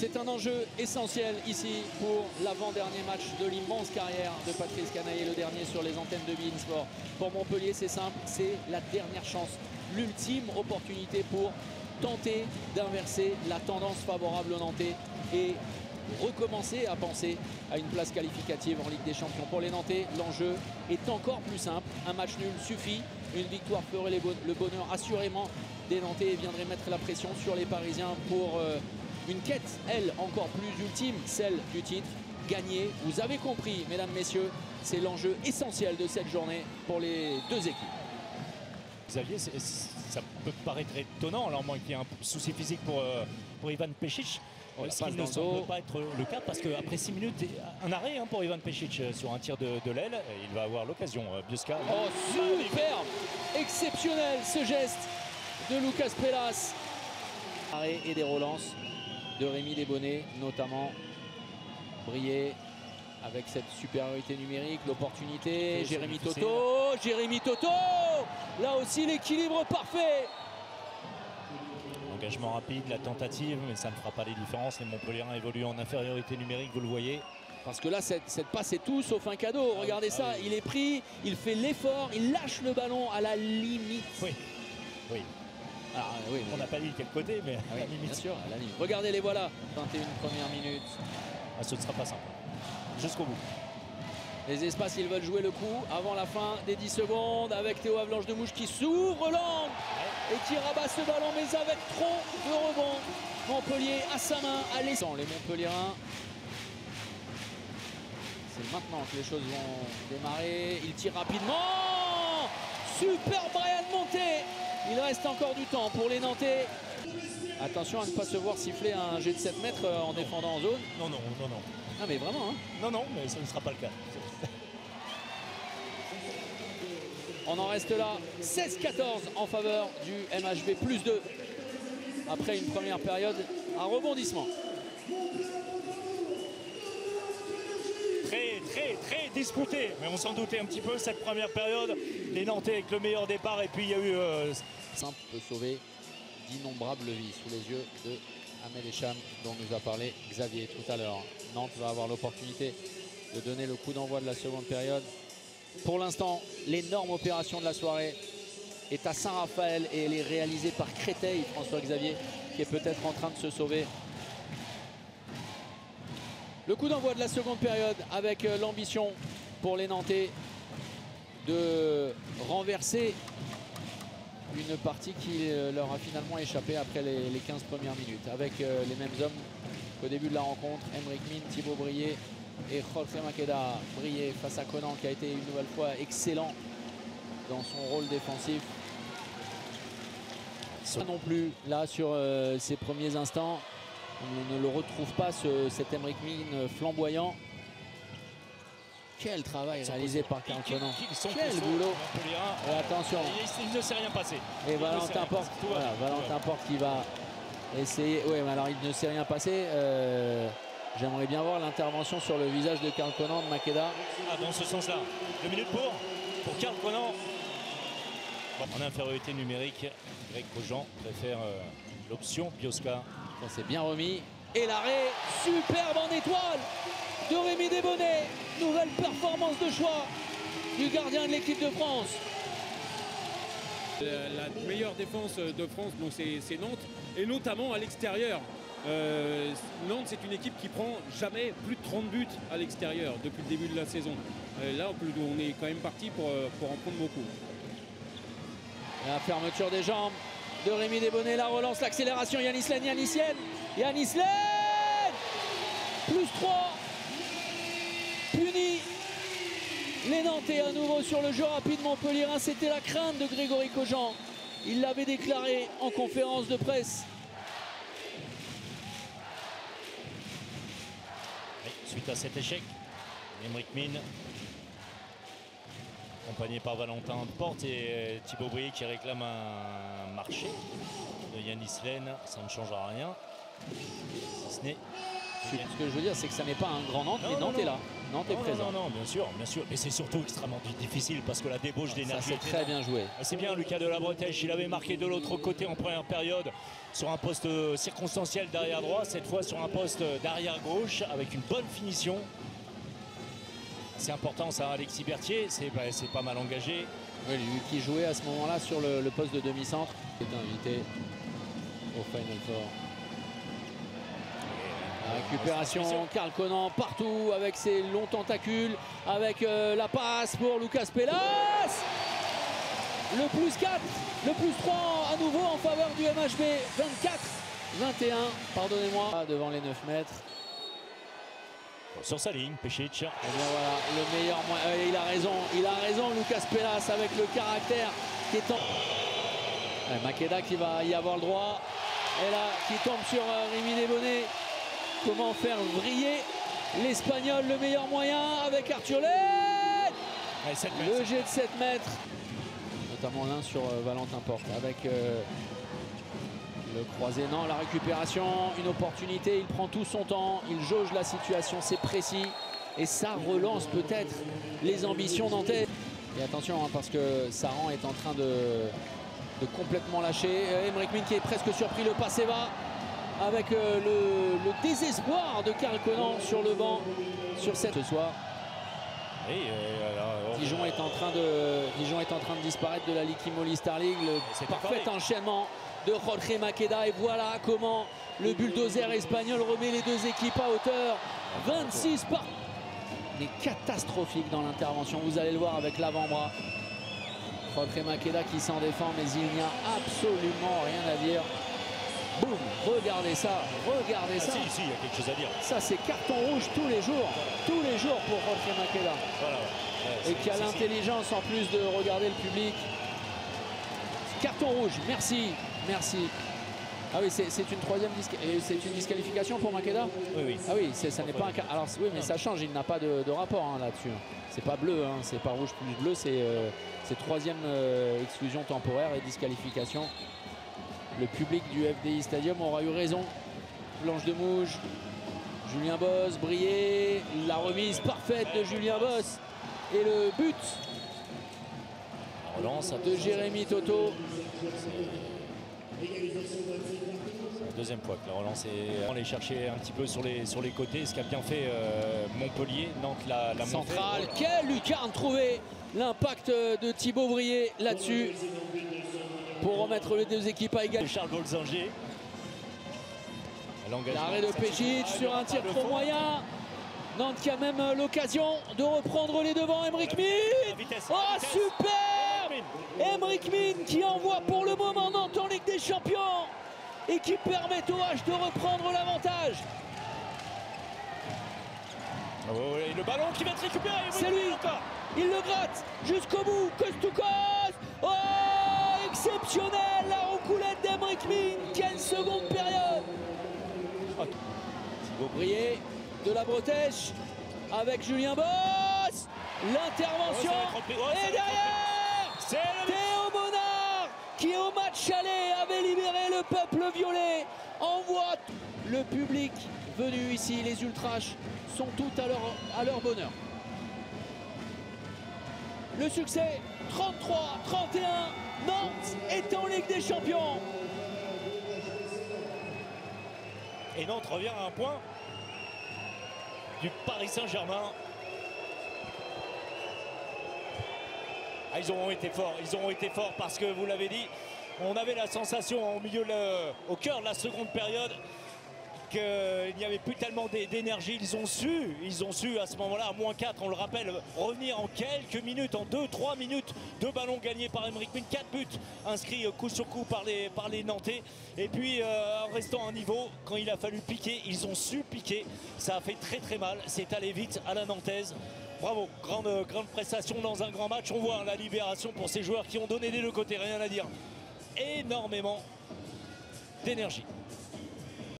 C'est un enjeu essentiel ici pour l'avant-dernier match de l'immense carrière de Patrice Canaillé, le dernier sur les antennes de beIN Sport. Pour Montpellier, c'est simple, c'est la dernière chance, l'ultime opportunité pour tenter d'inverser la tendance favorable aux Nantais et recommencer à penser à une place qualificative en Ligue des Champions. Pour les Nantais, l'enjeu est encore plus simple. Un match nul suffit. Une victoire ferait le bonheur assurément des Nantais et viendrait mettre la pression sur les Parisiens pour une quête, elle, encore plus ultime, celle du titre. Gagner, vous avez compris, mesdames, messieurs, c'est l'enjeu essentiel de cette journée pour les deux équipes. Xavier, ça peut paraître étonnant, alors moins qu'il y ait un souci physique pour Ivan Pešić. Ce qui ne semble pas être le cas parce qu'après 6 minutes, un arrêt pour Ivan Pešić sur un tir de l'aile. Il va avoir l'occasion. Biosca. Oh, superbe, exceptionnel ce geste de Lucas Pelas. Arrêt et des relances de Rémi Desbonnets, notamment. Briller avec cette supériorité numérique, l'opportunité. Jérémy Toto, là aussi l'équilibre parfait. Engagement rapide, la tentative, mais ça ne fera pas les différences. Les Montpelliérains évoluent en infériorité numérique, vous le voyez. Parce que là, cette passe est tout sauf un cadeau. Regardez ça, il est pris, il fait l'effort, il lâche le ballon à la limite. Oui. Alors, oui, on n'a pas dit quel côté, mais à la limite. Bien sûr, à la limite. Regardez les voilà, 21 premières minutes. Ce ne sera pas simple, jusqu'au bout. Les espaces, ils veulent jouer le coup avant la fin des 10 secondes avec Théo Avalanche de Mouche qui s'ouvre l'angle et qui rabasse le ballon, mais avec trop de rebonds. Montpellier à sa main, à l'essence. Les Montpelliérains, c'est maintenant que les choses vont démarrer. Il tire rapidement. Super Brian Monté. Il reste encore du temps pour les Nantais. Attention à ne pas se voir siffler un jet de 7 mètres en défendant en zone. Non. Ah mais vraiment. Non, mais ça ne sera pas le cas. On en reste là, 16-14 en faveur du MHB, plus 2. Après une première période à rebondissement. Très disputé. Mais on s'en doutait un petit peu cette première période. Les Nantais avec le meilleur départ et puis il y a eu... Simple peut sauver d'innombrables vies sous les yeux de Ahmed Echam dont nous a parlé Xavier tout à l'heure. Nantes va avoir l'opportunité de donner le coup d'envoi de la seconde période. Pour l'instant, l'énorme opération de la soirée est à Saint-Raphaël et elle est réalisée par Créteil, François-Xavier, qui est peut-être en train de se sauver. Le coup d'envoi de la seconde période avec l'ambition pour les Nantais de renverser une partie qui leur a finalement échappé après les 15 premières minutes. Avec les mêmes hommes qu'au début de la rencontre, Emric Min, Thibaut Brier et Jorge Maqueda. Brier face à Conan qui a été une nouvelle fois excellent dans son rôle défensif. Ça non plus, là sur ses premiers instants, on ne le retrouve pas cet Emric Min flamboyant. Quel travail réalisé par Karl Conan. Quel boulot. Et attention. Il ne s'est rien passé. Et Valentin Porte, voilà, Valentin Porte qui va essayer. Oui, mais alors il ne s'est rien passé. J'aimerais bien voir l'intervention sur le visage de Karl Conan, de Maqueda. Dans ce sens-là. 2 minutes pour Karl Conan. En infériorité numérique, Greg Grosjean préfère l'option Biosca. Ça c'est bien remis. Et l'arrêt superbe en étoile de Rémi Desbonnets. Nouvelle performance de choix du gardien de l'équipe de France. La meilleure défense de France, bon, c'est Nantes, et notamment à l'extérieur. Nantes, c'est une équipe qui prend jamais plus de 30 buts à l'extérieur depuis le début de la saison. Là, on est quand même parti pour en prendre beaucoup. La fermeture des jambes de Rémi Desbonnets, la relance, l'accélération, Yanis Lenne, plus 3, puni. Les Nantais à nouveau sur le jeu rapide montpelliérain, c'était la crainte de Grégory Cogent. Il l'avait déclaré en conférence de presse. Suite à cet échec, Emric Min, accompagné par Valentin Porte et Thibaut Brier qui réclame un marché de Yanis Lenne, ça ne changera rien. Si ce n'est Ce que je veux dire, c'est que ça n'est pas un grand Nantes, mais Nantes est là. Nantes est présent. Non, bien sûr, bien sûr. Et c'est surtout extrêmement difficile parce que la débauche d'énergie. Ça, c'est très bien joué. C'est bien Lucas de la Bretèche. Il avait marqué de l'autre côté en première période sur un poste circonstanciel d'arrière droit. Cette fois sur un poste d'arrière gauche avec une bonne finition. C'est important ça, Alexis Berthier. C'est pas mal engagé. Oui, lui qui jouait à ce moment-là sur le poste de demi-centre est invité au Final Four. La récupération, Karl Conan partout avec ses longs tentacules, avec la passe pour Lucas Pelas. Le plus 4, le plus 3 à nouveau en faveur du MHB. 24-21, pardonnez-moi, devant les 9 mètres. Sur sa ligne, Pešić. Et bien voilà, le meilleur moyen. Il a raison, Lucas Pelas, avec le caractère qui est en. Makeda qui va y avoir le droit. Et là, qui tombe sur Rémi Desbonnets. Comment faire vriller l'Espagnol, le meilleur moyen avec Arthur Led. Le jet de 7 mètres. Notamment l'un sur Valentin Porte avec le croisé. Non, la récupération, une opportunité. Il prend tout son temps. Il jauge la situation, c'est précis. Et ça relance peut-être les ambitions nantaises. Et attention, hein, parce que Saran est en train de complètement lâcher. Aymeric Min qui est presque surpris. Le passé va. Avec le désespoir de Karl Conan sur le banc sur cette ce soir. Dijon est en train de disparaître de la Ligue Imoli Star League. Le parfait enchaînement de Jorge Makeda. Et voilà comment le bulldozer espagnol remet les deux équipes à hauteur. 26 par. Mais catastrophique dans l'intervention. Vous allez le voir avec l'avant-bras. Jorge Makeda qui s'en défend, mais il n'y a absolument rien à dire. Boum, regardez ça, regardez ça. Si, il y a quelque chose à dire. Ça, c'est carton rouge tous les jours pour Jorge Makeda. Voilà. Et qui a l'intelligence en plus de regarder le public. Carton rouge, merci. Ah oui, c'est une disqualification pour Makeda. Oui. Ah oui, ça n'est pas un cas. Alors oui, mais ça change, il n'a pas de rapport hein, là-dessus. C'est pas bleu, hein, c'est pas rouge plus bleu, c'est troisième exclusion temporaire et disqualification. Le public du FDI Stadium aura eu raison. Blanche de Mouge, Julien Bosse, brillé, la remise parfaite de Julien Bosse et le but de Jérémy Toto. La deuxième fois que la relance est. On les chercher un petit peu sur les côtés, ce qu'a bien fait Montpellier. Nantes la centrale. Quelle lucarne trouvée. L'impact de Thibaut Brié là-dessus pour remettre les deux équipes à égalité. Charles Bolzinger. L'arrêt de Pešić sur un tir trop moyen. Nantes qui a même l'occasion de reprendre les devants. Aymeric Min. Oh super. Aymeric Min qui envoie pour le moment Nantes en Ligue des Champions et qui permet au H de reprendre l'avantage. Et le ballon qui va être récupéré. C'est lui. Il le gratte jusqu'au bout. Coast to coast. Oh, exceptionnel la roucoulette d'Aymeric Min. Quelle seconde période. Thibaut Brié de la Bretèche avec Julien Bosse. L'intervention. Et derrière, Théo Bonnard qui au match aller avait libéré le peuple violet. Envoie le public venu ici. Les ultras sont tous à leur bonheur. Le succès 33-31. Nantes est en Ligue des Champions. Et Nantes revient à un point du Paris Saint-Germain. Ils ont été forts parce que vous l'avez dit, on avait la sensation au cœur de la seconde période qu'il n'y avait plus tellement d'énergie. Ils ont su à ce moment-là, à -4, on le rappelle, revenir en quelques minutes, en 2-3 minutes, 2 ballons gagnés par Aymeric Min, 4 buts inscrits coup sur coup par les Nantais. Et puis en restant à un niveau, quand il a fallu piquer, ils ont su piquer. Ça a fait très mal, c'est allé vite à la nantaise. Bravo, grande prestation dans un grand match. On voit la libération pour ces joueurs qui ont donné des deux côtés, rien à dire. Énormément d'énergie.